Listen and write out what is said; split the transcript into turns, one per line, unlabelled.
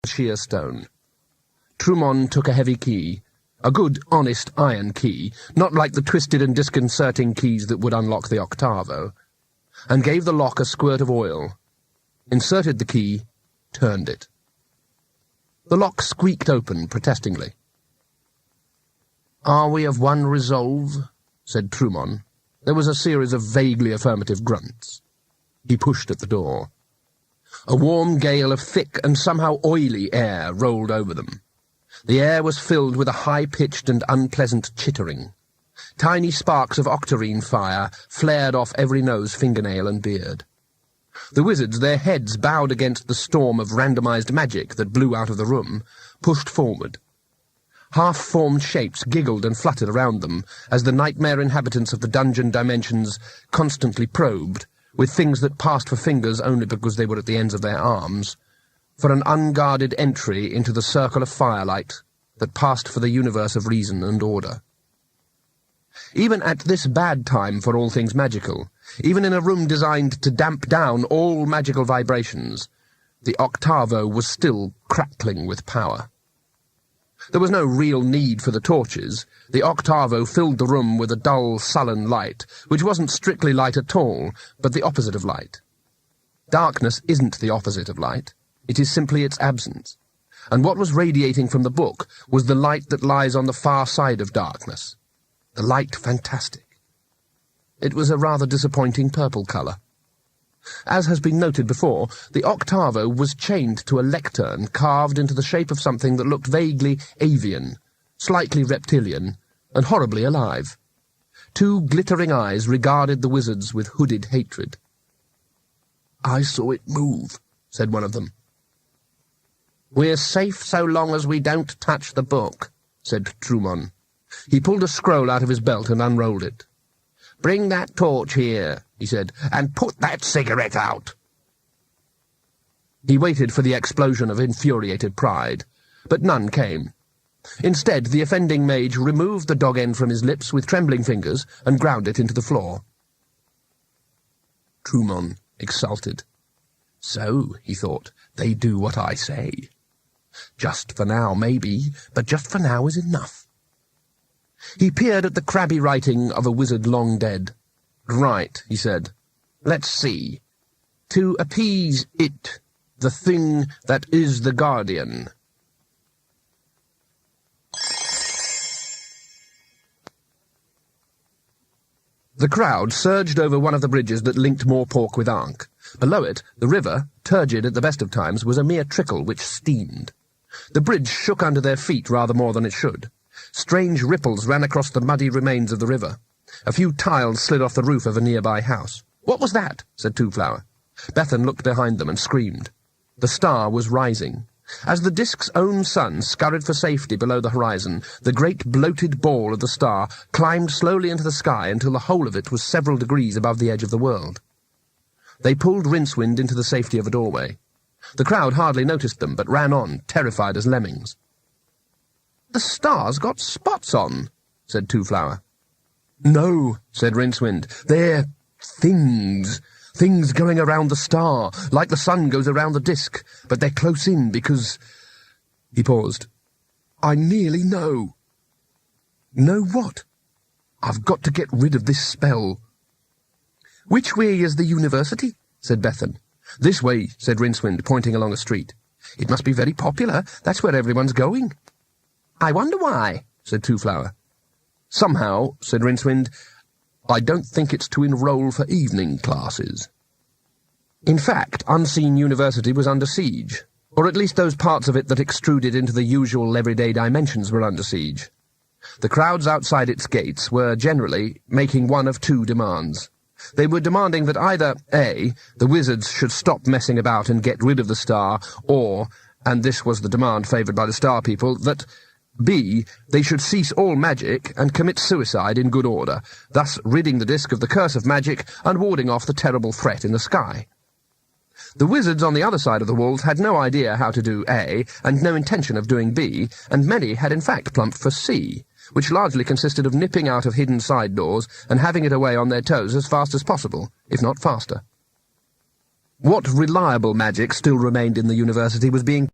sheer stone. Trumon took a heavy key, a good, honest iron key, not like the twisted and disconcerting keys that would unlock the octavo, and gave the lock a squirt of oil, inserted the key, turned it. The lock squeaked open protestingly. "Are we of one resolve?" said Trumon. There was a series of vaguely affirmative grunts. He pushed at the door. A warm gale of thick and somehow oily air rolled over them. The air was filled with a high-pitched and unpleasant chittering. Tiny sparks of octarine fire flared off every nose, fingernail, and beard. The wizards, their heads bowed against the storm of randomized magic that blew out of the room, pushed forward. Half-formed shapes giggled and fluttered around them as the nightmare inhabitants of the dungeon dimensions constantly probed, with things that passed for fingers only because they were at the ends of their arms, for an unguarded entry into the circle of firelight that passed for the universe of reason and order. Even at this bad time for all things magical, even in a room designed to damp down all magical vibrations, the octavo was still crackling with power. There was no real need for the torches. The octavo filled the room with a dull, sullen light, which wasn't strictly light at all, but the opposite of light. Darkness isn't the opposite of light. It is simply its absence. And what was radiating from the book was the light that lies on the far side of darkness. The light fantastic. It was a rather disappointing purple colour. As has been noted before, the octavo was chained to a lectern carved into the shape of something that looked vaguely avian, slightly reptilian, and horribly alive. Two glittering eyes regarded the wizards with hooded hatred. "I saw it move," said one of them. "We're safe so long as we don't touch the book," said Trumon. He pulled a scroll out of his belt and unrolled it. "Bring that torch here," he said, "and put that cigarette out." He waited for the explosion of infuriated pride, but none came. Instead, the offending mage removed the dog end from his lips with trembling fingers and ground it into the floor. Trumon exulted. "So," he thought, "they do what I say. Just for now, maybe, but just for now is enough." He peered at the crabby writing of a wizard long dead. "Right," he said. "Let's see. To appease it, the thing that is the guardian." The crowd surged over one of the bridges that linked Moorpork with Ankh. Below it, the river, turgid at the best of times, was a mere trickle which steamed. The bridge shook under their feet rather more than it should. Strange ripples ran across the muddy remains of the river. A few tiles slid off the roof of a nearby house. "What was that?" said Twoflower. Bethan looked behind them and screamed. The star was rising. As the disk's own sun scurried for safety below the horizon, the great bloated ball of the star climbed slowly into the sky until the whole of it was several degrees above the edge of the world. They pulled Rincewind into the safety of a doorway. The crowd hardly noticed them, but ran on, terrified as lemmings. "The star's got spots on," said Twoflower. "No," said Rincewind. "They're things. Things going around the star, like the sun goes around the disk, but they're close in because—" He paused. "I nearly know." "Know what?" "I've got to get rid of this spell." "Which way is the university?" said Bethan. "This way," said Rincewind, pointing along a street. "It must be very popular. That's where everyone's going." "I wonder why," said Twoflower. "Somehow," said Rincewind, "I don't think it's to enroll for evening classes." In fact, Unseen University was under siege, or at least those parts of it that extruded into the usual everyday dimensions were under siege. The crowds outside its gates were, generally, making one of two demands. They were demanding that either, A, the wizards should stop messing about and get rid of the star, or, and this was the demand favoured by the star people, that B, they should cease all magic and commit suicide in good order, thus ridding the disk of the curse of magic and warding off the terrible threat in the sky. The wizards on the other side of the walls had no idea how to do A, and no intention of doing B, and many had in fact plumped for C, which largely consisted of nipping out of hidden side doors and having it away on their toes as fast as possible, if not faster. What reliable magic still remained in the university was being